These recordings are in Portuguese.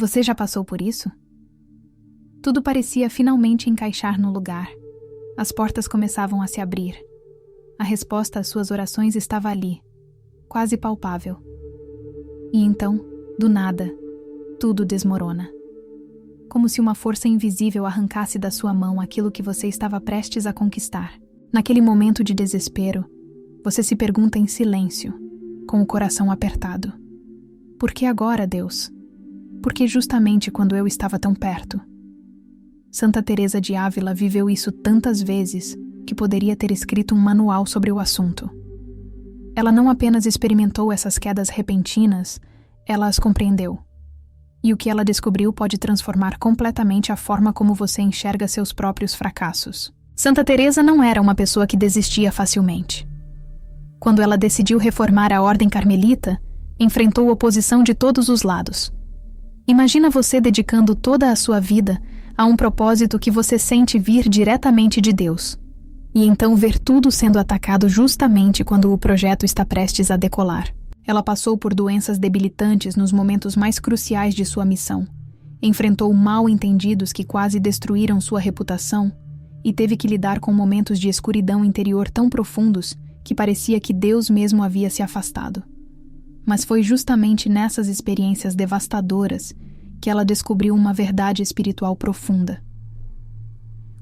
Você já passou por isso? Tudo parecia finalmente encaixar no lugar. As portas começavam a se abrir. A resposta às suas orações estava ali, quase palpável. E então, do nada, tudo desmorona. Como se uma força invisível arrancasse da sua mão aquilo que você estava prestes a conquistar. Naquele momento de desespero, você se pergunta em silêncio, com o coração apertado: por que agora, Deus? Por que justamente quando eu estava tão perto? Santa Teresa de Ávila viveu isso tantas vezes que poderia ter escrito um manual sobre o assunto. Ela não apenas experimentou essas quedas repentinas, ela as compreendeu. E o que ela descobriu pode transformar completamente a forma como você enxerga seus próprios fracassos. Santa Teresa não era uma pessoa que desistia facilmente. Quando ela decidiu reformar a Ordem Carmelita, enfrentou oposição de todos os lados. Imagina você dedicando toda a sua vida a um propósito que você sente vir diretamente de Deus. E então ver tudo sendo atacado justamente quando o projeto está prestes a decolar. Ela passou por doenças debilitantes nos momentos mais cruciais de sua missão, enfrentou mal-entendidos que quase destruíram sua reputação e teve que lidar com momentos de escuridão interior tão profundos que parecia que Deus mesmo havia se afastado. Mas foi justamente nessas experiências devastadoras que ela descobriu uma verdade espiritual profunda.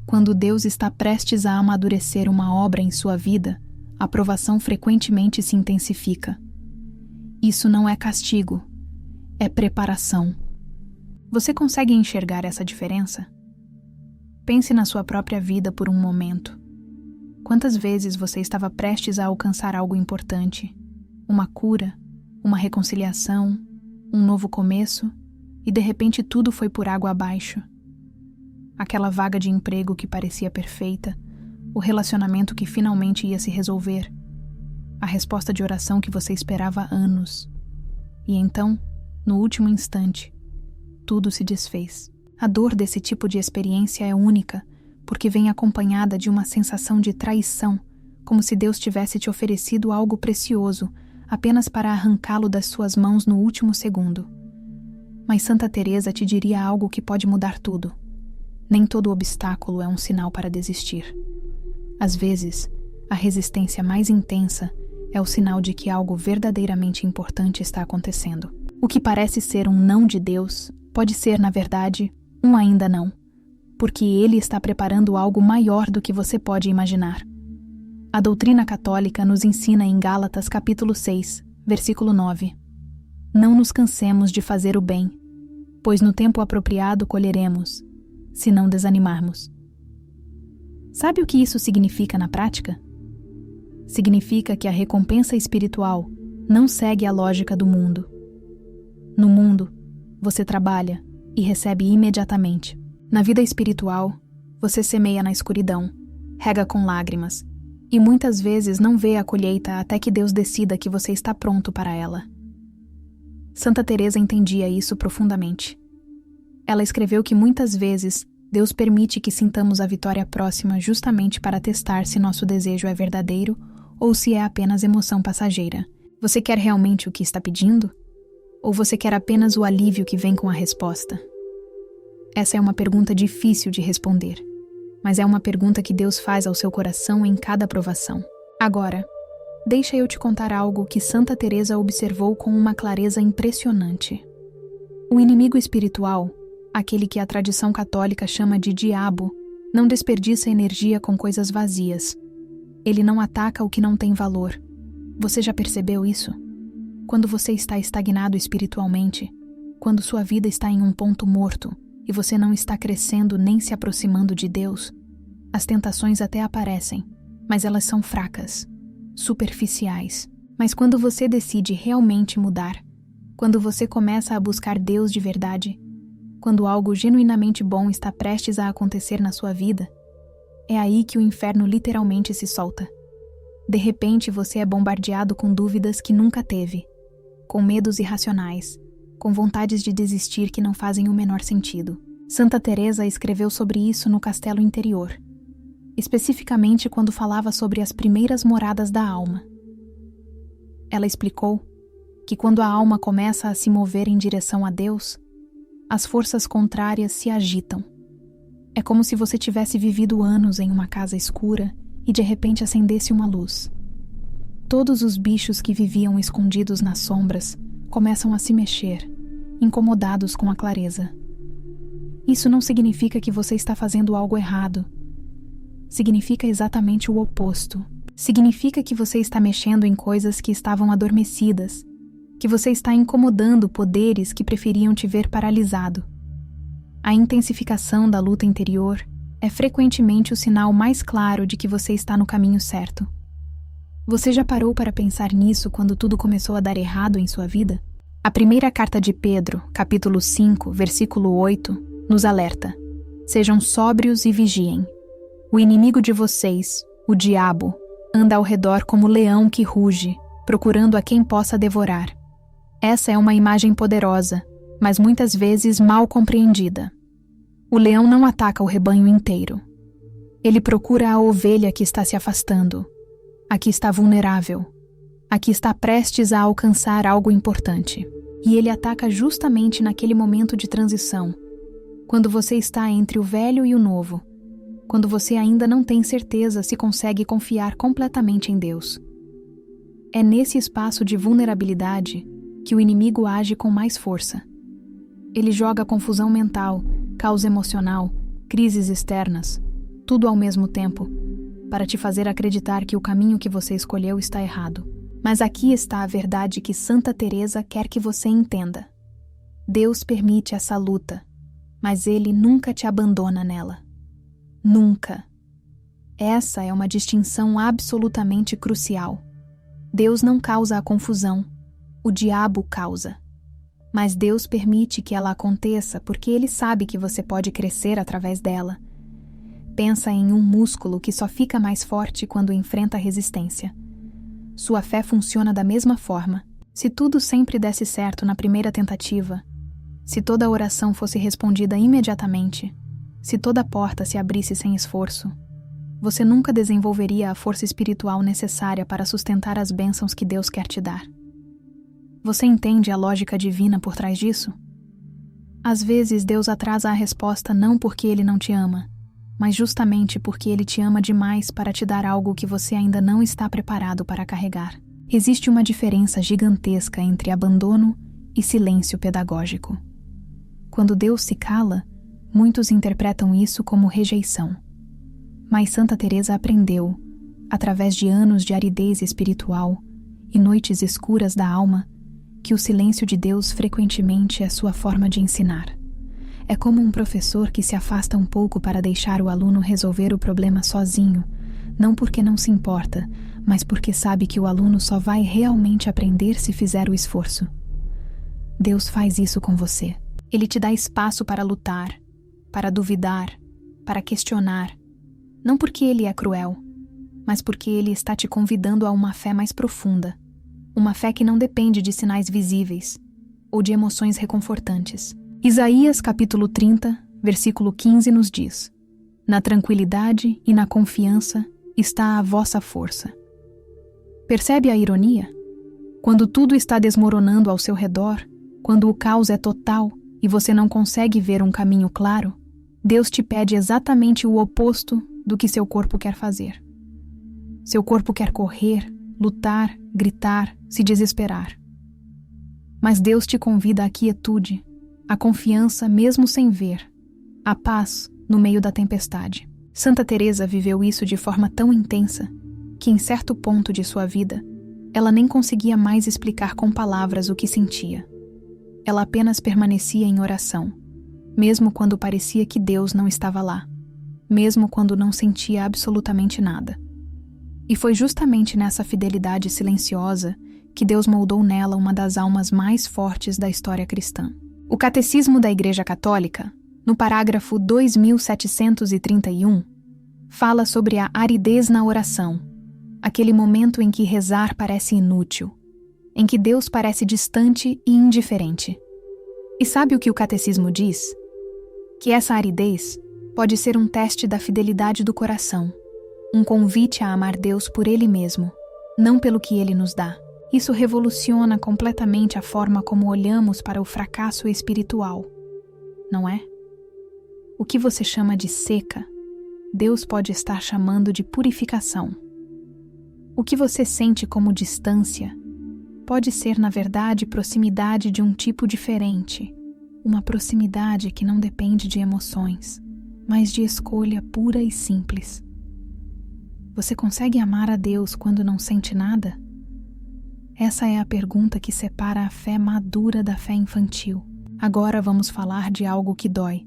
Quando Deus está prestes a amadurecer uma obra em sua vida, a provação frequentemente se intensifica. Isso não é castigo, é preparação. Você consegue enxergar essa diferença? Pense na sua própria vida por um momento. Quantas vezes você estava prestes a alcançar algo importante? Uma cura, uma reconciliação, um novo começo, e de repente tudo foi por água abaixo. Aquela vaga de emprego que parecia perfeita, o relacionamento que finalmente ia se resolver, a resposta de oração que você esperava há anos. E então, no último instante, tudo se desfez. A dor desse tipo de experiência é única, porque vem acompanhada de uma sensação de traição, como se Deus tivesse te oferecido algo precioso, apenas para arrancá-lo das suas mãos no último segundo. Mas Santa Teresa te diria algo que pode mudar tudo. Nem todo obstáculo é um sinal para desistir. Às vezes, a resistência mais intensa é o sinal de que algo verdadeiramente importante está acontecendo. O que parece ser um não de Deus pode ser, na verdade, um ainda não, porque Ele está preparando algo maior do que você pode imaginar. A doutrina católica nos ensina em Gálatas capítulo 6, versículo 9: não nos cansemos de fazer o bem, pois no tempo apropriado colheremos, se não desanimarmos. Sabe o que isso significa na prática? Significa que a recompensa espiritual não segue a lógica do mundo. No mundo, você trabalha e recebe imediatamente. Na vida espiritual, você semeia na escuridão, rega com lágrimas, e muitas vezes não vê a colheita até que Deus decida que você está pronto para ela. Santa Teresa entendia isso profundamente. Ela escreveu que muitas vezes Deus permite que sintamos a vitória próxima justamente para testar se nosso desejo é verdadeiro ou se é apenas emoção passageira. Você quer realmente o que está pedindo? Ou você quer apenas o alívio que vem com a resposta? Essa é uma pergunta difícil de responder, mas é uma pergunta que Deus faz ao seu coração em cada provação. Agora, deixa eu te contar algo que Santa Teresa observou com uma clareza impressionante. O inimigo espiritual, aquele que a tradição católica chama de diabo, não desperdiça energia com coisas vazias. Ele não ataca o que não tem valor. Você já percebeu isso? Quando você está estagnado espiritualmente, quando sua vida está em um ponto morto e você não está crescendo nem se aproximando de Deus, as tentações até aparecem, mas elas são fracas, superficiais. Mas quando você decide realmente mudar, quando você começa a buscar Deus de verdade, quando algo genuinamente bom está prestes a acontecer na sua vida, é aí que o inferno literalmente se solta. De repente você é bombardeado com dúvidas que nunca teve, com medos irracionais, com vontades de desistir que não fazem o menor sentido. Santa Teresa escreveu sobre isso no Castelo Interior, especificamente quando falava sobre as primeiras moradas da alma. Ela explicou que quando a alma começa a se mover em direção a Deus, as forças contrárias se agitam. É como se você tivesse vivido anos em uma casa escura e de repente acendesse uma luz. Todos os bichos que viviam escondidos nas sombras começam a se mexer, incomodados com a clareza. Isso não significa que você está fazendo algo errado. Significa exatamente o oposto. Significa que você está mexendo em coisas que estavam adormecidas, que você está incomodando poderes que preferiam te ver paralisado. A intensificação da luta interior é frequentemente o sinal mais claro de que você está no caminho certo. Você já parou para pensar nisso quando tudo começou a dar errado em sua vida? A primeira carta de Pedro, capítulo 5, versículo 8, nos alerta: sejam sóbrios e vigiem. O inimigo de vocês, o diabo, anda ao redor como leão que ruge, procurando a quem possa devorar. Essa é uma imagem poderosa, mas muitas vezes mal compreendida. O leão não ataca o rebanho inteiro. Ele procura a ovelha que está se afastando, a que está vulnerável, a que está prestes a alcançar algo importante. E ele ataca justamente naquele momento de transição, quando você está entre o velho e o novo, quando você ainda não tem certeza se consegue confiar completamente em Deus. É nesse espaço de vulnerabilidade que o inimigo age com mais força. Ele joga confusão mental, caos emocional, crises externas, tudo ao mesmo tempo, para te fazer acreditar que o caminho que você escolheu está errado. Mas aqui está a verdade que Santa Teresa quer que você entenda. Deus permite essa luta, mas Ele nunca te abandona nela. Nunca. Essa é uma distinção absolutamente crucial. Deus não causa a confusão, o diabo causa. Mas Deus permite que ela aconteça porque Ele sabe que você pode crescer através dela. Pensa em um músculo que só fica mais forte quando enfrenta resistência. Sua fé funciona da mesma forma. Se tudo sempre desse certo na primeira tentativa, se toda a oração fosse respondida imediatamente, se toda porta se abrisse sem esforço, você nunca desenvolveria a força espiritual necessária para sustentar as bênçãos que Deus quer te dar. Você entende a lógica divina por trás disso? Às vezes Deus atrasa a resposta não porque Ele não te ama, mas justamente porque Ele te ama demais para te dar algo que você ainda não está preparado para carregar. Existe uma diferença gigantesca entre abandono e silêncio pedagógico. Quando Deus se cala, muitos interpretam isso como rejeição. Mas Santa Teresa aprendeu, através de anos de aridez espiritual e noites escuras da alma, que o silêncio de Deus frequentemente é sua forma de ensinar. É como um professor que se afasta um pouco para deixar o aluno resolver o problema sozinho, não porque não se importa, mas porque sabe que o aluno só vai realmente aprender se fizer o esforço. Deus faz isso com você. Ele te dá espaço para lutar, para duvidar, para questionar, não porque Ele é cruel, mas porque Ele está te convidando a uma fé mais profunda, uma fé que não depende de sinais visíveis ou de emoções reconfortantes. Isaías capítulo 30, versículo 15 nos diz: na tranquilidade e na confiança está a vossa força. Percebe a ironia? Quando tudo está desmoronando ao seu redor, quando o caos é total e você não consegue ver um caminho claro, Deus te pede exatamente o oposto do que seu corpo quer fazer. Seu corpo quer correr, lutar, gritar, se desesperar. Mas Deus te convida à quietude, à confiança mesmo sem ver, à paz no meio da tempestade. Santa Teresa viveu isso de forma tão intensa que, em certo ponto de sua vida, ela nem conseguia mais explicar com palavras o que sentia. Ela apenas permanecia em oração, mesmo quando parecia que Deus não estava lá, mesmo quando não sentia absolutamente nada. E foi justamente nessa fidelidade silenciosa que Deus moldou nela uma das almas mais fortes da história cristã. O Catecismo da Igreja Católica, no parágrafo 2731, fala sobre a aridez na oração, aquele momento em que rezar parece inútil, em que Deus parece distante e indiferente. E sabe o que o Catecismo diz? Que essa aridez pode ser um teste da fidelidade do coração, um convite a amar Deus por Ele mesmo, não pelo que Ele nos dá. Isso revoluciona completamente a forma como olhamos para o fracasso espiritual. não é? O que você chama de seca, Deus pode estar chamando de purificação. O que você sente como distância pode ser, na verdade, proximidade de um tipo diferente, uma proximidade que não depende de emoções, mas de escolha pura e simples. Você consegue amar a Deus quando não sente nada? Essa é a pergunta que separa a fé madura da fé infantil. Agora vamos falar de algo que dói,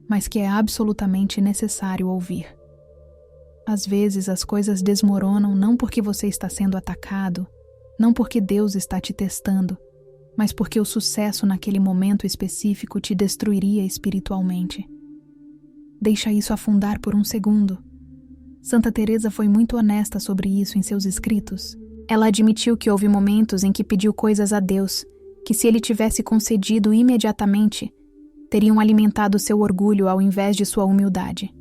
mas que é absolutamente necessário ouvir. Às vezes as coisas desmoronam não porque você está sendo atacado, não porque Deus está te testando, mas porque o sucesso naquele momento específico te destruiria espiritualmente. Deixa isso afundar por um segundo. Santa Teresa foi muito honesta sobre isso em seus escritos. Ela admitiu que houve momentos em que pediu coisas a Deus, que se ele tivesse concedido imediatamente, teriam alimentado seu orgulho ao invés de sua humildade.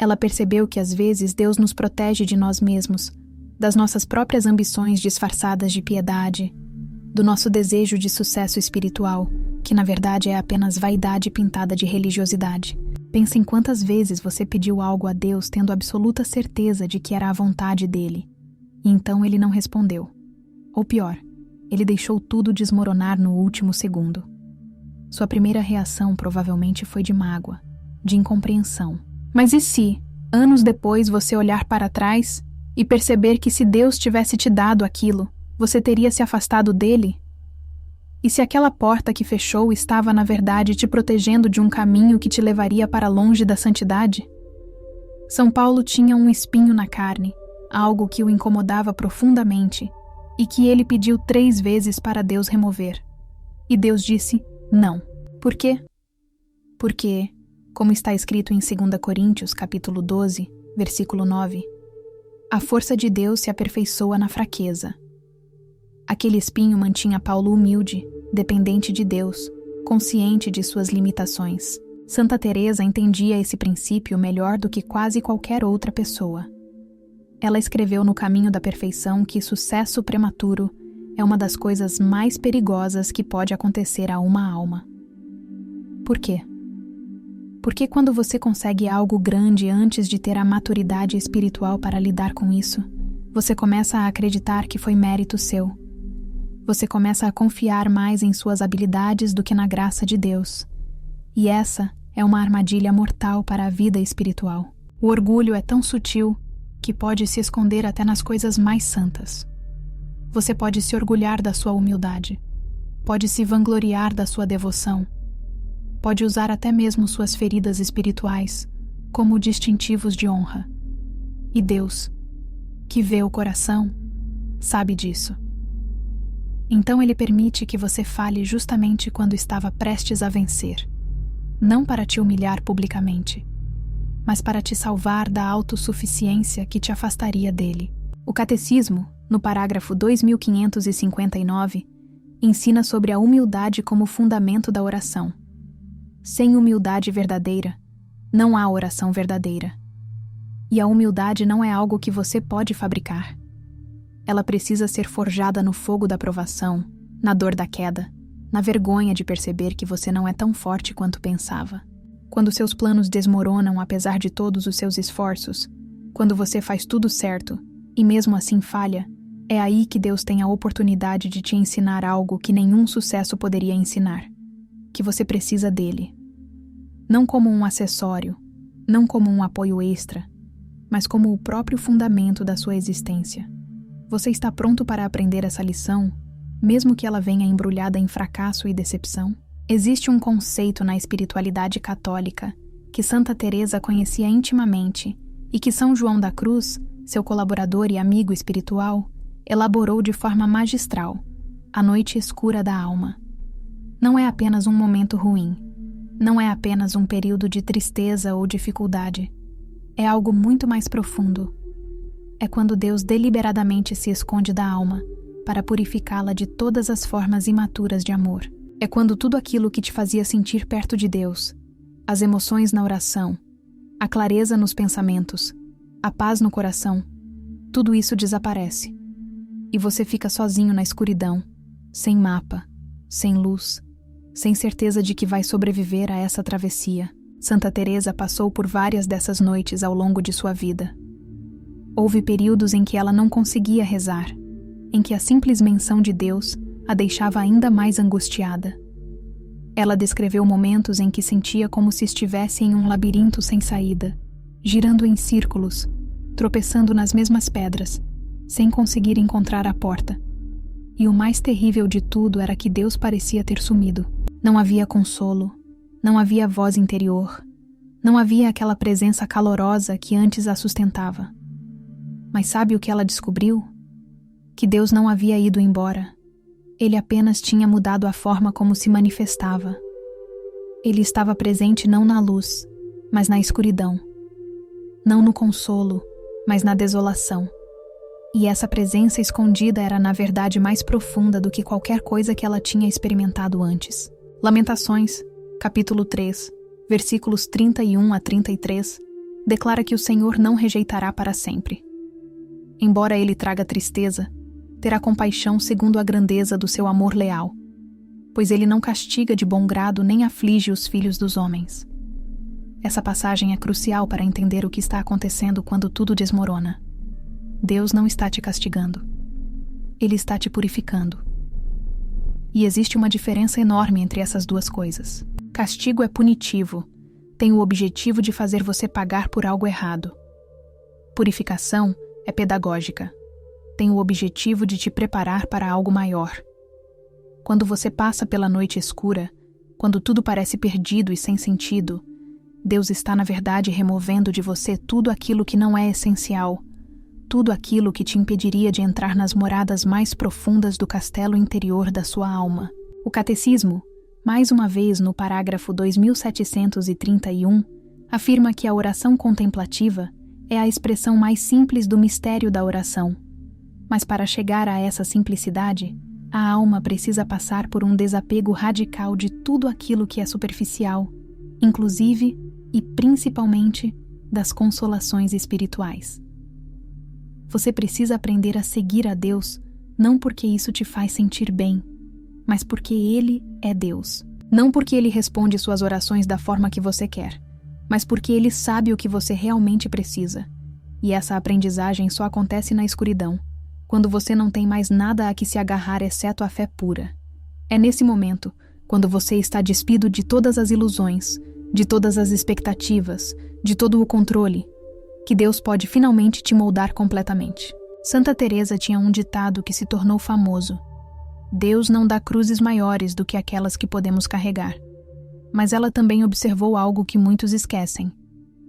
Ela percebeu que às vezes Deus nos protege de nós mesmos, das nossas próprias ambições disfarçadas de piedade, do nosso desejo de sucesso espiritual, que na verdade é apenas vaidade pintada de religiosidade. Pensa em quantas vezes você pediu algo a Deus tendo absoluta certeza de que era a vontade dele, e então ele não respondeu. Ou pior, ele deixou tudo desmoronar no último segundo. Sua primeira reação provavelmente foi de mágoa, de incompreensão. Mas e se, anos depois, você olhar para trás e perceber que se Deus tivesse te dado aquilo, você teria se afastado dele? E se aquela porta que fechou estava, na verdade, te protegendo de um caminho que te levaria para longe da santidade? São Paulo tinha um espinho na carne, algo que o incomodava profundamente, e que ele pediu 3 vezes para Deus remover. E Deus disse não. Por quê? Porque, como está escrito em 2 Coríntios, capítulo 12, versículo 9, a força de Deus se aperfeiçoa na fraqueza. Aquele espinho mantinha Paulo humilde, dependente de Deus, consciente de suas limitações. Santa Teresa entendia esse princípio melhor do que quase qualquer outra pessoa. Ela escreveu no Caminho da Perfeição que sucesso prematuro é uma das coisas mais perigosas que pode acontecer a uma alma. Por quê? Porque quando você consegue algo grande antes de ter a maturidade espiritual para lidar com isso, você começa a acreditar que foi mérito seu. Você começa a confiar mais em suas habilidades do que na graça de Deus. E essa é uma armadilha mortal para a vida espiritual. O orgulho é tão sutil que pode se esconder até nas coisas mais santas. Você pode se orgulhar da sua humildade, pode se vangloriar da sua devoção, pode usar até mesmo suas feridas espirituais como distintivos de honra. E Deus, que vê o coração, sabe disso. Então ele permite que você fale justamente quando estava prestes a vencer, não para te humilhar publicamente, mas para te salvar da autossuficiência que te afastaria dele. O Catecismo, no parágrafo 2559, ensina sobre a humildade como fundamento da oração. Sem humildade verdadeira, não há oração verdadeira. E a humildade não é algo que você pode fabricar. Ela precisa ser forjada no fogo da provação, na dor da queda, na vergonha de perceber que você não é tão forte quanto pensava. Quando seus planos desmoronam apesar de todos os seus esforços, quando você faz tudo certo e mesmo assim falha, é aí que Deus tem a oportunidade de te ensinar algo que nenhum sucesso poderia ensinar, que você precisa dele. Não como um acessório, não como um apoio extra, mas como o próprio fundamento da sua existência. Você está pronto para aprender essa lição, mesmo que ela venha embrulhada em fracasso e decepção? Existe um conceito na espiritualidade católica que Santa Teresa conhecia intimamente e que São João da Cruz, seu colaborador e amigo espiritual, elaborou de forma magistral: a noite escura da alma. Não é apenas um momento ruim, não é apenas um período de tristeza ou dificuldade. É algo muito mais profundo. É quando Deus deliberadamente se esconde da alma para purificá-la de todas as formas imaturas de amor. É quando tudo aquilo que te fazia sentir perto de Deus, as emoções na oração, a clareza nos pensamentos, a paz no coração, tudo isso desaparece. E você fica sozinho na escuridão, sem mapa, sem luz, sem certeza de que vai sobreviver a essa travessia. Santa Teresa passou por várias dessas noites ao longo de sua vida. Houve períodos em que ela não conseguia rezar, em que a simples menção de Deus a deixava ainda mais angustiada. Ela descreveu momentos em que sentia como se estivesse em um labirinto sem saída, girando em círculos, tropeçando nas mesmas pedras, sem conseguir encontrar a porta. E o mais terrível de tudo era que Deus parecia ter sumido. Não havia consolo, não havia voz interior, não havia aquela presença calorosa que antes a sustentava. Mas sabe o que ela descobriu? Que Deus não havia ido embora. Ele apenas tinha mudado a forma como se manifestava. Ele estava presente não na luz, mas na escuridão. Não no consolo, mas na desolação. E essa presença escondida era na verdade mais profunda do que qualquer coisa que ela tinha experimentado antes. Lamentações, capítulo 3, versículos 31 a 33, declara que o Senhor não rejeitará para sempre. Embora ele traga tristeza, terá compaixão segundo a grandeza do seu amor leal, pois ele não castiga de bom grado nem aflige os filhos dos homens. Essa passagem é crucial para entender o que está acontecendo quando tudo desmorona. Deus não está te castigando. Ele está te purificando. E existe uma diferença enorme entre essas duas coisas. Castigo é punitivo, tem o objetivo de fazer você pagar por algo errado. Purificação é pedagógica, tem o objetivo de te preparar para algo maior. Quando você passa pela noite escura, quando tudo parece perdido e sem sentido, Deus está na verdade removendo de você tudo aquilo que não é essencial, tudo aquilo que te impediria de entrar nas moradas mais profundas do castelo interior da sua alma. O Catecismo, mais uma vez no parágrafo 2731, afirma que a oração contemplativa é a expressão mais simples do mistério da oração. Mas para chegar a essa simplicidade, a alma precisa passar por um desapego radical de tudo aquilo que é superficial, inclusive e principalmente das consolações espirituais. Você precisa aprender a seguir a Deus, não porque isso te faz sentir bem, mas porque Ele é Deus. Não porque Ele responde suas orações da forma que você quer, mas porque Ele sabe o que você realmente precisa. E essa aprendizagem só acontece na escuridão, quando você não tem mais nada a que se agarrar exceto a fé pura. É nesse momento, quando você está despido de todas as ilusões, de todas as expectativas, de todo o controle, que Deus pode finalmente te moldar completamente. Santa Teresa tinha um ditado que se tornou famoso: Deus não dá cruzes maiores do que aquelas que podemos carregar. Mas ela também observou algo que muitos esquecem: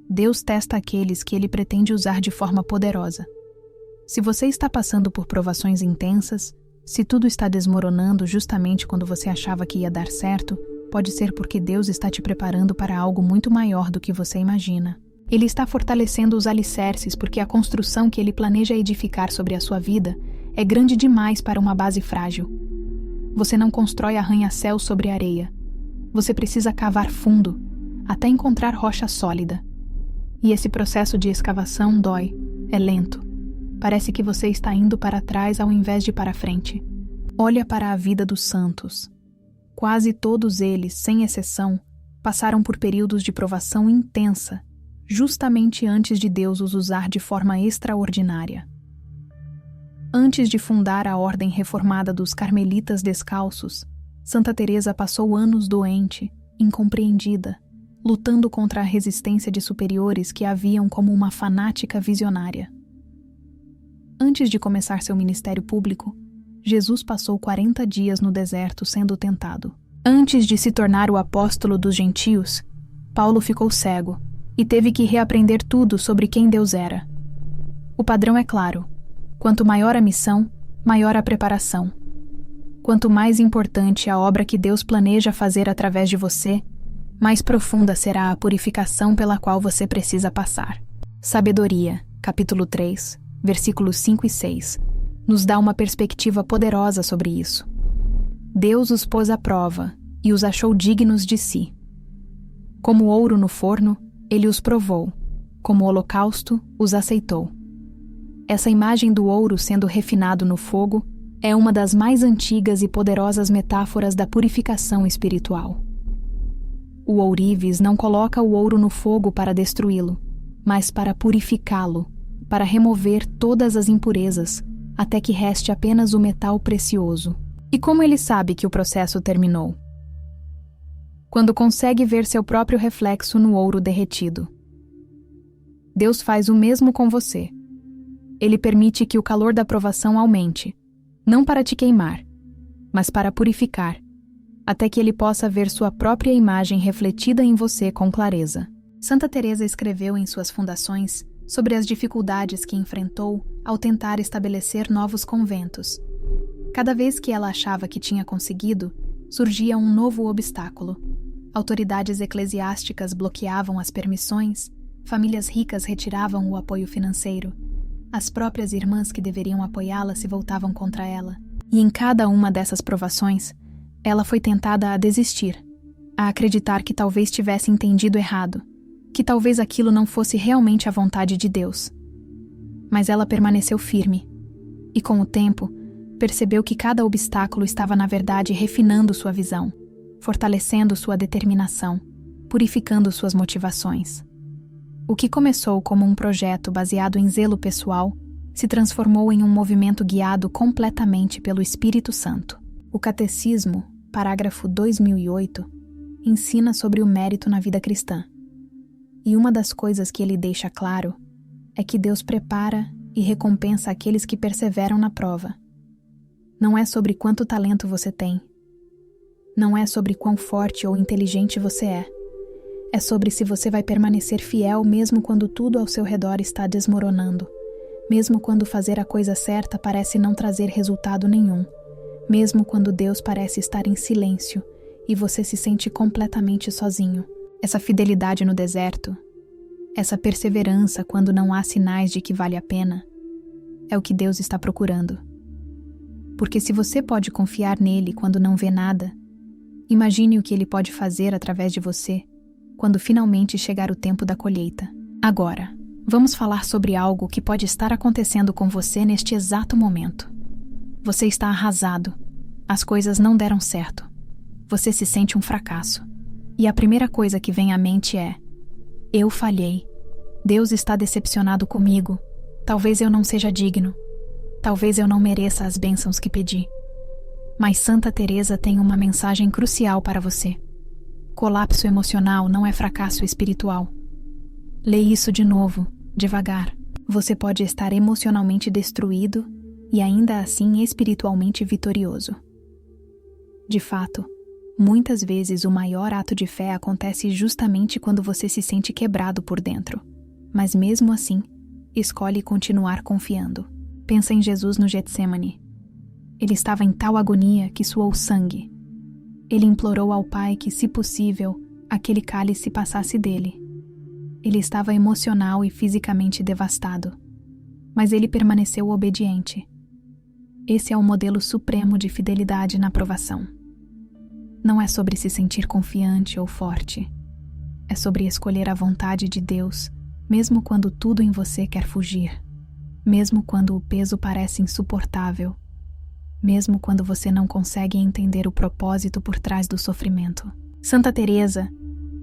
Deus testa aqueles que Ele pretende usar de forma poderosa. Se você está passando por provações intensas, se tudo está desmoronando justamente quando você achava que ia dar certo, pode ser porque Deus está te preparando para algo muito maior do que você imagina. Ele está fortalecendo os alicerces porque a construção que Ele planeja edificar sobre a sua vida é grande demais para uma base frágil. Você não constrói arranha-céus sobre areia. Você precisa cavar fundo, até encontrar rocha sólida. E esse processo de escavação dói, é lento. Parece que você está indo para trás ao invés de para frente. Olha para a vida dos santos. Quase todos eles, sem exceção, passaram por períodos de provação intensa, justamente antes de Deus os usar de forma extraordinária. Antes de fundar a ordem reformada dos Carmelitas Descalços, Santa Teresa passou anos doente, incompreendida, lutando contra a resistência de superiores que a viam como uma fanática visionária. Antes de começar seu ministério público, Jesus passou 40 dias no deserto sendo tentado. Antes de se tornar o apóstolo dos gentios, Paulo ficou cego e teve que reaprender tudo sobre quem Deus era. O padrão é claro: quanto maior a missão, maior a preparação. Quanto mais importante a obra que Deus planeja fazer através de você, mais profunda será a purificação pela qual você precisa passar. Sabedoria, capítulo 3, versículos 5 e 6, nos dá uma perspectiva poderosa sobre isso. Deus os pôs à prova e os achou dignos de si. Como ouro no forno, Ele os provou, como holocausto, os aceitou. Essa imagem do ouro sendo refinado no fogo é uma das mais antigas e poderosas metáforas da purificação espiritual. O ourives não coloca o ouro no fogo para destruí-lo, mas para purificá-lo, para remover todas as impurezas, até que reste apenas o metal precioso. E como ele sabe que o processo terminou? Quando consegue ver seu próprio reflexo no ouro derretido. Deus faz o mesmo com você. Ele permite que o calor da provação aumente, não para te queimar, mas para purificar, até que ele possa ver sua própria imagem refletida em você com clareza. Santa Teresa escreveu em suas fundações sobre as dificuldades que enfrentou ao tentar estabelecer novos conventos. Cada vez que ela achava que tinha conseguido, surgia um novo obstáculo. Autoridades eclesiásticas bloqueavam as permissões, famílias ricas retiravam o apoio financeiro, as próprias irmãs que deveriam apoiá-la se voltavam contra ela. E em cada uma dessas provações, ela foi tentada a desistir, a acreditar que talvez tivesse entendido errado, que talvez aquilo não fosse realmente a vontade de Deus. Mas ela permaneceu firme, e com o tempo, percebeu que cada obstáculo estava na verdade refinando sua visão, fortalecendo sua determinação, purificando suas motivações. O que começou como um projeto baseado em zelo pessoal se transformou em um movimento guiado completamente pelo Espírito Santo. O Catecismo, parágrafo 2008, ensina sobre o mérito na vida cristã. E uma das coisas que ele deixa claro é que Deus prepara e recompensa aqueles que perseveram na prova. Não é sobre quanto talento você tem. Não é sobre quão forte ou inteligente você é. É sobre se você vai permanecer fiel mesmo quando tudo ao seu redor está desmoronando, mesmo quando fazer a coisa certa parece não trazer resultado nenhum, mesmo quando Deus parece estar em silêncio e você se sente completamente sozinho. Essa fidelidade no deserto, essa perseverança quando não há sinais de que vale a pena, é o que Deus está procurando. Porque se você pode confiar nele quando não vê nada, imagine o que ele pode fazer através de você quando finalmente chegar o tempo da colheita. Agora, vamos falar sobre algo que pode estar acontecendo com você neste exato momento. Você está arrasado. As coisas não deram certo. Você se sente um fracasso. E a primeira coisa que vem à mente é: eu falhei. Deus está decepcionado comigo. Talvez eu não seja digno. Talvez eu não mereça as bênçãos que pedi. Mas Santa Teresa tem uma mensagem crucial para você. Colapso emocional não é fracasso espiritual. Lê isso de novo, devagar. Você pode estar emocionalmente destruído e ainda assim espiritualmente vitorioso. De fato, muitas vezes o maior ato de fé acontece justamente quando você se sente quebrado por dentro. Mas mesmo assim, escolhe continuar confiando. Pensa em Jesus no Getsêmani. Ele estava em tal agonia que suou sangue. Ele implorou ao Pai que, se possível, aquele cálice passasse dele. Ele estava emocional e fisicamente devastado, mas ele permaneceu obediente. Esse é o modelo supremo de fidelidade na provação. Não é sobre se sentir confiante ou forte. É sobre escolher a vontade de Deus, mesmo quando tudo em você quer fugir, mesmo quando o peso parece insuportável, mesmo quando você não consegue entender o propósito por trás do sofrimento. Santa Teresa,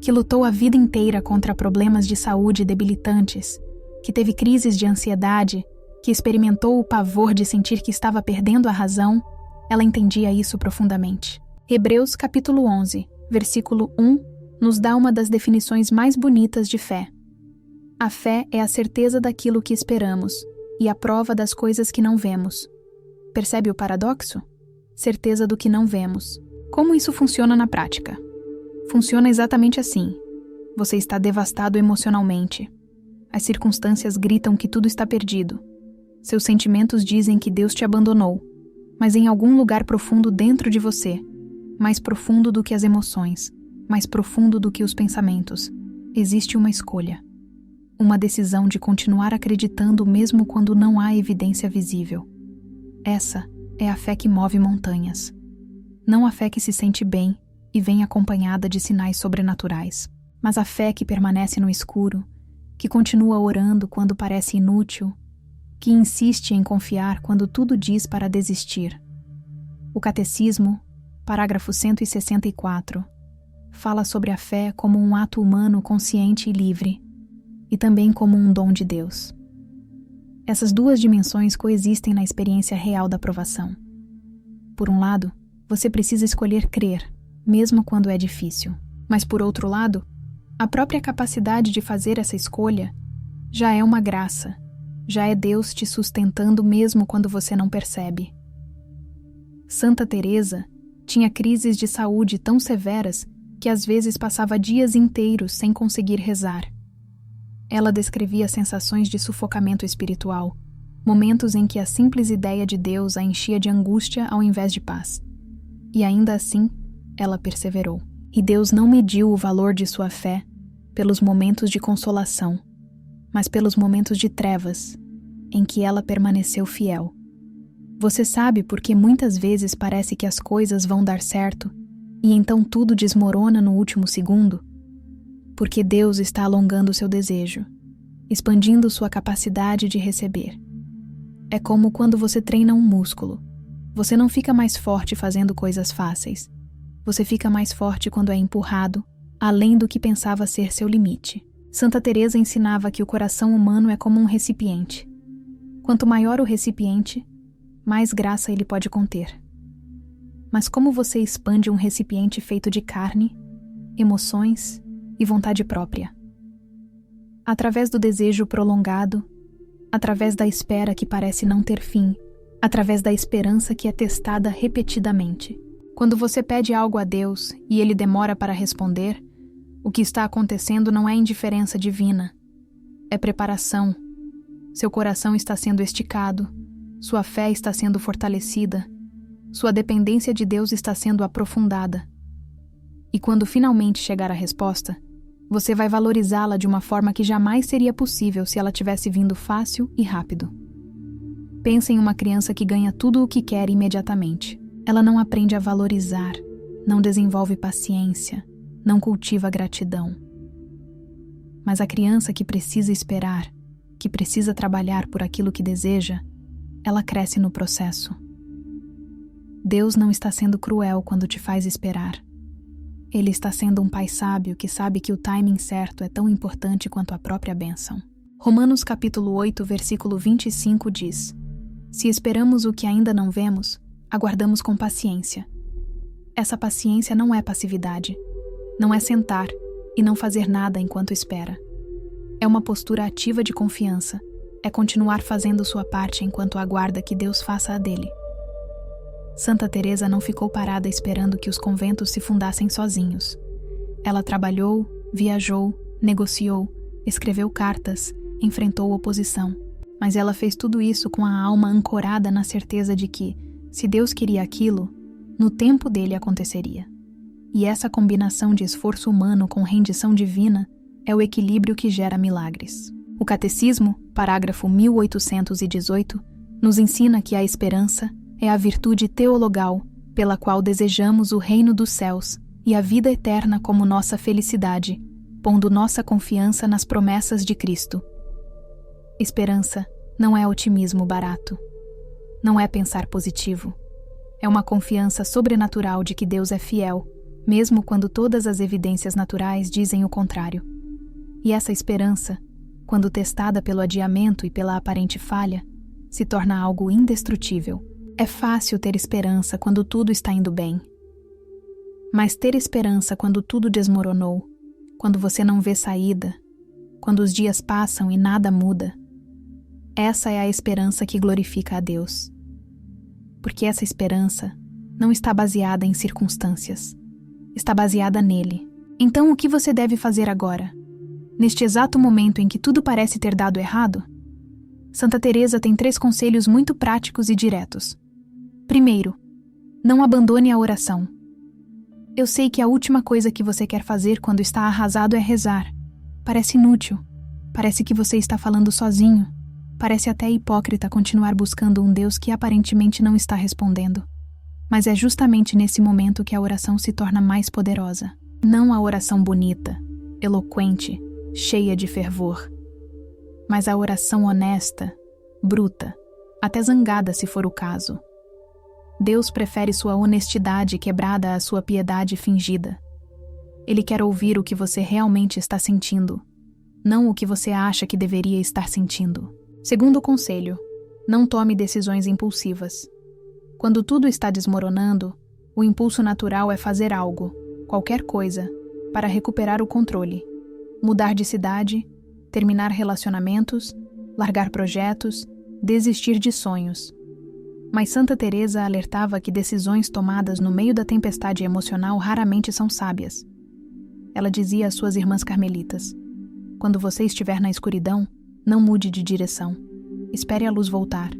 que lutou a vida inteira contra problemas de saúde debilitantes, que teve crises de ansiedade, que experimentou o pavor de sentir que estava perdendo a razão, ela entendia isso profundamente. Hebreus capítulo 11, versículo 1, nos dá uma das definições mais bonitas de fé. A fé é a certeza daquilo que esperamos e a prova das coisas que não vemos. Percebe o paradoxo? Certeza do que não vemos. Como isso funciona na prática? Funciona exatamente assim. Você está devastado emocionalmente. As circunstâncias gritam que tudo está perdido. Seus sentimentos dizem que Deus te abandonou. Mas em algum lugar profundo dentro de você, mais profundo do que as emoções, mais profundo do que os pensamentos, existe uma escolha. Uma decisão de continuar acreditando mesmo quando não há evidência visível. Essa é a fé que move montanhas. Não a fé que se sente bem e vem acompanhada de sinais sobrenaturais, mas a fé que permanece no escuro, que continua orando quando parece inútil, que insiste em confiar quando tudo diz para desistir. O Catecismo, parágrafo 164, fala sobre a fé como um ato humano consciente e livre, e também como um dom de Deus. Essas duas dimensões coexistem na experiência real da provação. Por um lado, você precisa escolher crer, mesmo quando é difícil. Mas por outro lado, a própria capacidade de fazer essa escolha já é uma graça, já é Deus te sustentando mesmo quando você não percebe. Santa Teresa tinha crises de saúde tão severas que às vezes passava dias inteiros sem conseguir rezar. Ela descrevia sensações de sufocamento espiritual, momentos em que a simples ideia de Deus a enchia de angústia ao invés de paz. E ainda assim, ela perseverou. E Deus não mediu o valor de sua fé pelos momentos de consolação, mas pelos momentos de trevas, em que ela permaneceu fiel. Você sabe por que muitas vezes parece que as coisas vão dar certo e então tudo desmorona no último segundo? Porque Deus está alongando seu desejo, expandindo sua capacidade de receber. É como quando você treina um músculo. Você não fica mais forte fazendo coisas fáceis. Você fica mais forte quando é empurrado, além do que pensava ser seu limite. Santa Teresa ensinava que o coração humano é como um recipiente. Quanto maior o recipiente, mais graça ele pode conter. Mas como você expande um recipiente feito de carne, emoções e vontade própria? Através do desejo prolongado, através da espera que parece não ter fim, através da esperança que é testada repetidamente. Quando você pede algo a Deus e Ele demora para responder, o que está acontecendo não é indiferença divina, é preparação. Seu coração está sendo esticado, sua fé está sendo fortalecida, sua dependência de Deus está sendo aprofundada. E quando finalmente chegar a resposta, você vai valorizá-la de uma forma que jamais seria possível se ela tivesse vindo fácil e rápido. Pense em uma criança que ganha tudo o que quer imediatamente. Ela não aprende a valorizar, não desenvolve paciência, não cultiva gratidão. Mas a criança que precisa esperar, que precisa trabalhar por aquilo que deseja, ela cresce no processo. Deus não está sendo cruel quando te faz esperar. Ele está sendo um pai sábio que sabe que o timing certo é tão importante quanto a própria bênção. Romanos capítulo 8, versículo 25 diz: Se esperamos o que ainda não vemos, aguardamos com paciência. Essa paciência não é passividade, não é sentar e não fazer nada enquanto espera. É uma postura ativa de confiança, é continuar fazendo sua parte enquanto aguarda que Deus faça a dele. Santa Teresa não ficou parada esperando que os conventos se fundassem sozinhos. Ela trabalhou, viajou, negociou, escreveu cartas, enfrentou oposição. Mas ela fez tudo isso com a alma ancorada na certeza de que, se Deus queria aquilo, no tempo dele aconteceria. E essa combinação de esforço humano com rendição divina é o equilíbrio que gera milagres. O Catecismo, parágrafo 1818, nos ensina que a esperança é a virtude teologal pela qual desejamos o reino dos céus e a vida eterna como nossa felicidade, pondo nossa confiança nas promessas de Cristo. Esperança não é otimismo barato. Não é pensar positivo. É uma confiança sobrenatural de que Deus é fiel, mesmo quando todas as evidências naturais dizem o contrário. E essa esperança, quando testada pelo adiamento e pela aparente falha, se torna algo indestrutível. É fácil ter esperança quando tudo está indo bem. Mas ter esperança quando tudo desmoronou, quando você não vê saída, quando os dias passam e nada muda, essa é a esperança que glorifica a Deus. Porque essa esperança não está baseada em circunstâncias, está baseada nele. Então o que você deve fazer agora? Neste exato momento em que tudo parece ter dado errado? Santa Teresa tem 3 conselhos muito práticos e diretos. Primeiro, não abandone a oração. Eu sei que a última coisa que você quer fazer quando está arrasado é rezar. Parece inútil. Parece que você está falando sozinho. Parece até hipócrita continuar buscando um Deus que aparentemente não está respondendo. Mas é justamente nesse momento que a oração se torna mais poderosa. Não a oração bonita, eloquente, cheia de fervor, mas a oração honesta, bruta, até zangada se for o caso. Deus prefere sua honestidade quebrada à sua piedade fingida. Ele quer ouvir o que você realmente está sentindo, não o que você acha que deveria estar sentindo. Segundo conselho, não tome decisões impulsivas. Quando tudo está desmoronando, o impulso natural é fazer algo, qualquer coisa, para recuperar o controle. Mudar de cidade, terminar relacionamentos, largar projetos, desistir de sonhos. Mas Santa Teresa alertava que decisões tomadas no meio da tempestade emocional raramente são sábias. Ela dizia às suas irmãs carmelitas: quando você estiver na escuridão, não mude de direção. Espere a luz voltar.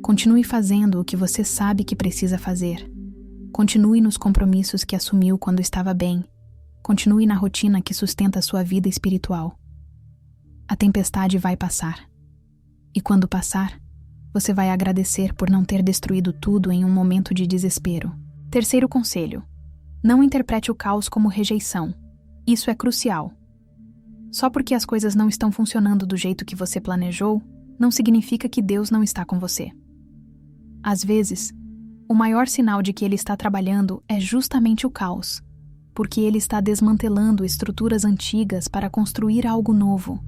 Continue fazendo o que você sabe que precisa fazer. Continue nos compromissos que assumiu quando estava bem. Continue na rotina que sustenta a sua vida espiritual. A tempestade vai passar. E quando passar, você vai agradecer por não ter destruído tudo em um momento de desespero. Terceiro conselho: não interprete o caos como rejeição. Isso é crucial. Só porque as coisas não estão funcionando do jeito que você planejou, não significa que Deus não está com você. Às vezes, o maior sinal de que Ele está trabalhando é justamente o caos, porque Ele está desmantelando estruturas antigas para construir algo novo.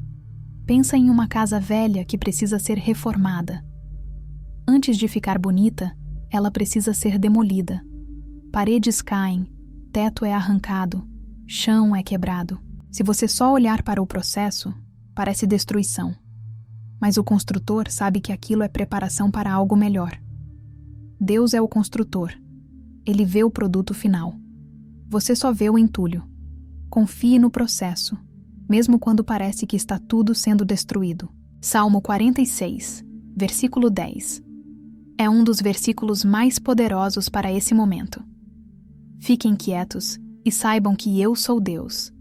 Pensa em uma casa velha que precisa ser reformada. Antes de ficar bonita, ela precisa ser demolida. Paredes caem, teto é arrancado, chão é quebrado. Se você só olhar para o processo, parece destruição. Mas o construtor sabe que aquilo é preparação para algo melhor. Deus é o construtor. Ele vê o produto final. Você só vê o entulho. Confie no processo, mesmo quando parece que está tudo sendo destruído. Salmo 46, versículo 10. É um dos versículos mais poderosos para esse momento. Fiquem quietos e saibam que eu sou Deus.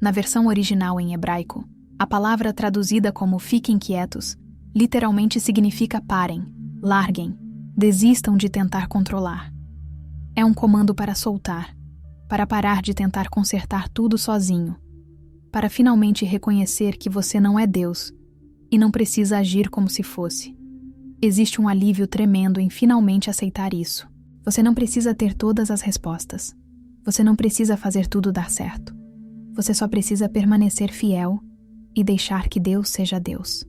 Na versão original em hebraico, a palavra traduzida como fiquem quietos literalmente significa parem, larguem, desistam de tentar controlar. É um comando para soltar, para parar de tentar consertar tudo sozinho, para finalmente reconhecer que você não é Deus e não precisa agir como se fosse. Existe um alívio tremendo em finalmente aceitar isso. Você não precisa ter todas as respostas. Você não precisa fazer tudo dar certo. Você só precisa permanecer fiel e deixar que Deus seja Deus.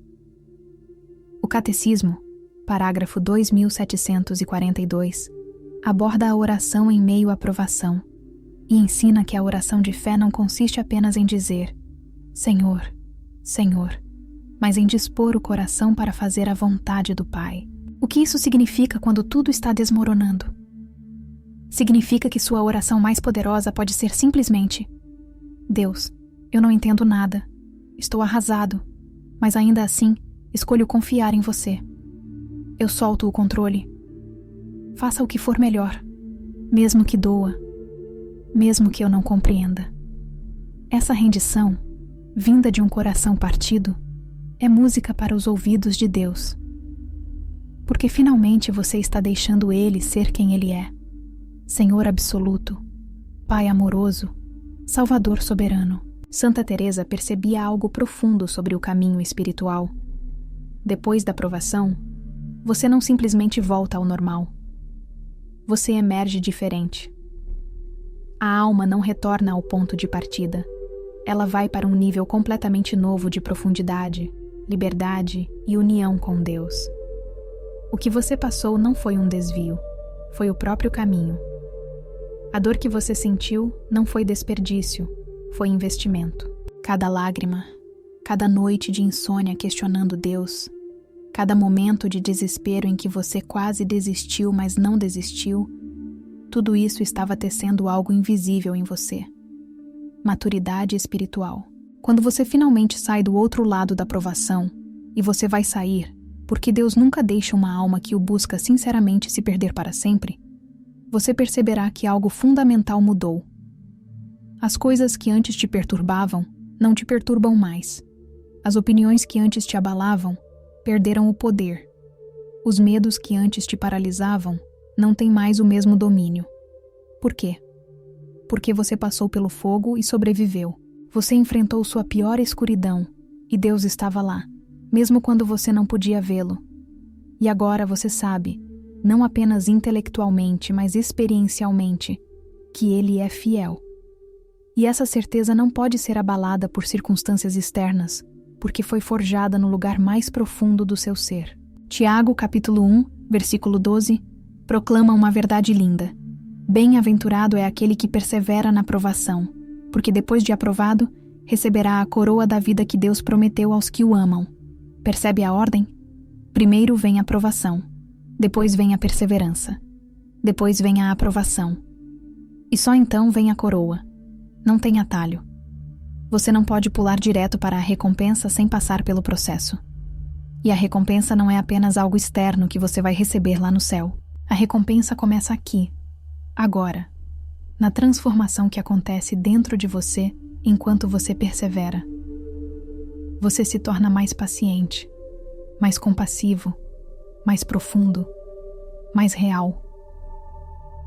O Catecismo, parágrafo 2742, aborda a oração em meio à provação e ensina que a oração de fé não consiste apenas em dizer Senhor, Senhor, mas em dispor o coração para fazer a vontade do Pai. O que isso significa quando tudo está desmoronando? Significa que sua oração mais poderosa pode ser simplesmente: Deus, eu não entendo nada, estou arrasado, mas ainda assim escolho confiar em você. Eu solto o controle. Faça o que for melhor, mesmo que doa, mesmo que eu não compreenda. Essa rendição, vinda de um coração partido, é música para os ouvidos de Deus. Porque finalmente você está deixando Ele ser quem Ele é: Senhor absoluto, Pai amoroso, Salvador soberano. Santa Teresa percebia algo profundo sobre o caminho espiritual. Depois da provação, você não simplesmente volta ao normal. Você emerge diferente. A alma não retorna ao ponto de partida. Ela vai para um nível completamente novo de profundidade, liberdade e união com Deus. O que você passou não foi um desvio, foi o próprio caminho. A dor que você sentiu não foi desperdício, foi investimento. Cada lágrima, cada noite de insônia questionando Deus, cada momento de desespero em que você quase desistiu, mas não desistiu, tudo isso estava tecendo algo invisível em você. Maturidade espiritual. Quando você finalmente sai do outro lado da provação, e você vai sair, porque Deus nunca deixa uma alma que o busca sinceramente se perder para sempre, você perceberá que algo fundamental mudou. As coisas que antes te perturbavam não te perturbam mais. As opiniões que antes te abalavam perderam o poder. Os medos que antes te paralisavam não têm mais o mesmo domínio. Por quê? Porque você passou pelo fogo e sobreviveu. Você enfrentou sua pior escuridão e Deus estava lá, mesmo quando você não podia vê-lo. E agora você sabe, não apenas intelectualmente, mas experiencialmente, que Ele é fiel. E essa certeza não pode ser abalada por circunstâncias externas, porque foi forjada no lugar mais profundo do seu ser. Tiago, capítulo 1, versículo 12, proclama uma verdade linda. Bem-aventurado é aquele que persevera na provação, porque depois de aprovado, receberá a coroa da vida que Deus prometeu aos que o amam. Percebe a ordem? Primeiro vem a provação, depois vem a perseverança, depois vem a aprovação. E só então vem a coroa. Não tem atalho. Você não pode pular direto para a recompensa sem passar pelo processo. E a recompensa não é apenas algo externo que você vai receber lá no céu. A recompensa começa aqui, agora, na transformação que acontece dentro de você enquanto você persevera. Você se torna mais paciente, mais compassivo, mais profundo, mais real.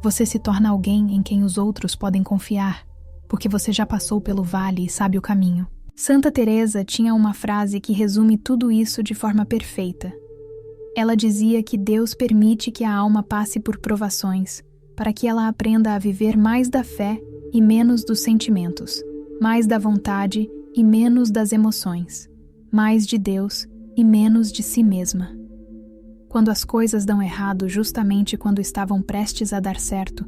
Você se torna alguém em quem os outros podem confiar, porque você já passou pelo vale e sabe o caminho. Santa Teresa tinha uma frase que resume tudo isso de forma perfeita. Ela dizia que Deus permite que a alma passe por provações, para que ela aprenda a viver mais da fé e menos dos sentimentos, mais da vontade e menos das emoções, mais de Deus e menos de si mesma. Quando as coisas dão errado justamente quando estavam prestes a dar certo,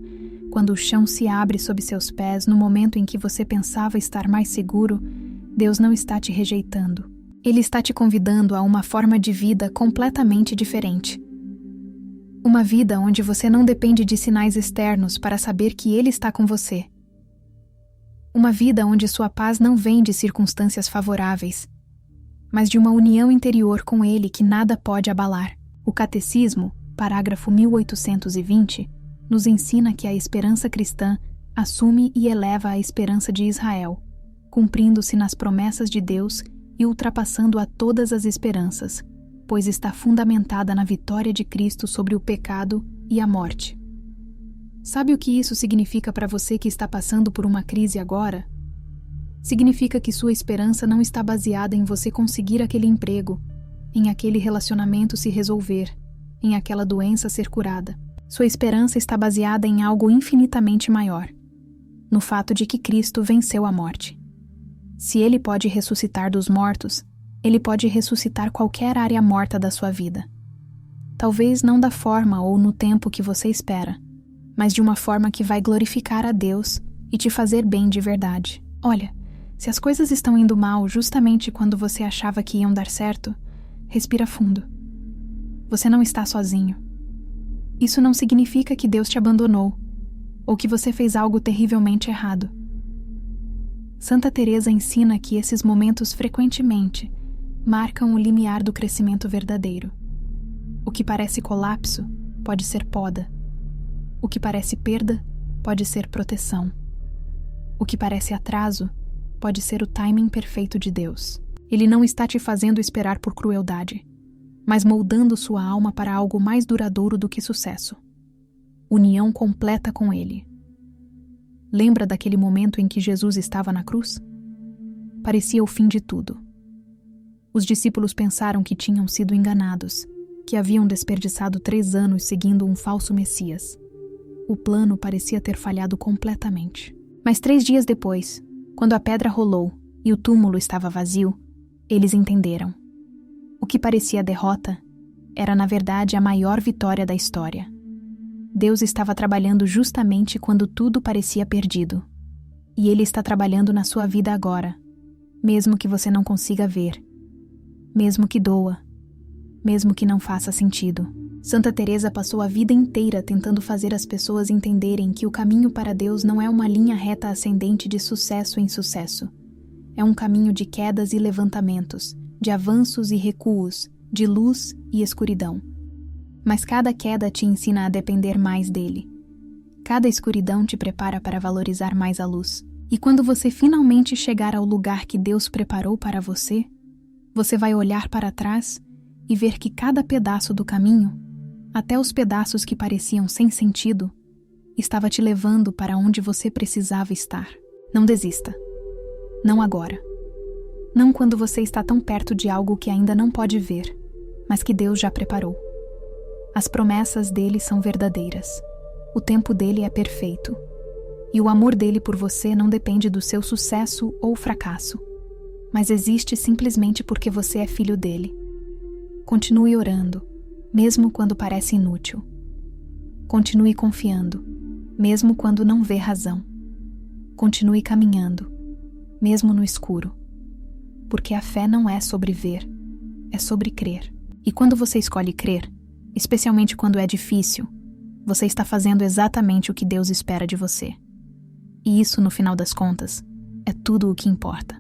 quando o chão se abre sob seus pés no momento em que você pensava estar mais seguro, Deus não está te rejeitando. Ele está te convidando a uma forma de vida completamente diferente. Uma vida onde você não depende de sinais externos para saber que Ele está com você. Uma vida onde sua paz não vem de circunstâncias favoráveis, mas de uma união interior com Ele que nada pode abalar. O Catecismo, parágrafo 1820, nos ensina que a esperança cristã assume e eleva a esperança de Israel, cumprindo-se nas promessas de Deus e ultrapassando a todas as esperanças, pois está fundamentada na vitória de Cristo sobre o pecado e a morte. Sabe o que isso significa para você que está passando por uma crise agora? Significa que sua esperança não está baseada em você conseguir aquele emprego, em aquele relacionamento se resolver, em aquela doença ser curada. Sua esperança está baseada em algo infinitamente maior, no fato de que Cristo venceu a morte. Se Ele pode ressuscitar dos mortos, Ele pode ressuscitar qualquer área morta da sua vida. Talvez não da forma ou no tempo que você espera, mas de uma forma que vai glorificar a Deus e te fazer bem de verdade. Olha, se as coisas estão indo mal justamente quando você achava que iam dar certo, respira fundo. Você não está sozinho. Isso não significa que Deus te abandonou, ou que você fez algo terrivelmente errado. Santa Teresa ensina que esses momentos frequentemente marcam o limiar do crescimento verdadeiro. O que parece colapso pode ser poda. O que parece perda pode ser proteção. O que parece atraso pode ser o timing perfeito de Deus. Ele não está te fazendo esperar por crueldade, mas moldando sua alma para algo mais duradouro do que sucesso. União completa com Ele. Lembra daquele momento em que Jesus estava na cruz? Parecia o fim de tudo. Os discípulos pensaram que tinham sido enganados, que haviam desperdiçado 3 anos seguindo um falso Messias. O plano parecia ter falhado completamente. Mas 3 dias depois, quando a pedra rolou e o túmulo estava vazio, eles entenderam. O que parecia derrota era, na verdade, a maior vitória da história. Deus estava trabalhando justamente quando tudo parecia perdido. E Ele está trabalhando na sua vida agora, mesmo que você não consiga ver, mesmo que doa, mesmo que não faça sentido. Santa Teresa passou a vida inteira tentando fazer as pessoas entenderem que o caminho para Deus não é uma linha reta ascendente de sucesso em sucesso. É um caminho de quedas e levantamentos, de avanços e recuos, de luz e escuridão. Mas cada queda te ensina a depender mais dele. Cada escuridão te prepara para valorizar mais a luz. E quando você finalmente chegar ao lugar que Deus preparou para você, você vai olhar para trás e ver que cada pedaço do caminho, até os pedaços que pareciam sem sentido, estava te levando para onde você precisava estar. Não desista. Não agora. Não quando você está tão perto de algo que ainda não pode ver, mas que Deus já preparou. As promessas dele são verdadeiras. O tempo dele é perfeito. E o amor dele por você não depende do seu sucesso ou fracasso, mas existe simplesmente porque você é filho dele. Continue orando, mesmo quando parece inútil. Continue confiando, mesmo quando não vê razão. Continue caminhando, mesmo no escuro. Porque a fé não é sobre ver, é sobre crer. E quando você escolhe crer, especialmente quando é difícil, você está fazendo exatamente o que Deus espera de você. E isso, no final das contas, é tudo o que importa.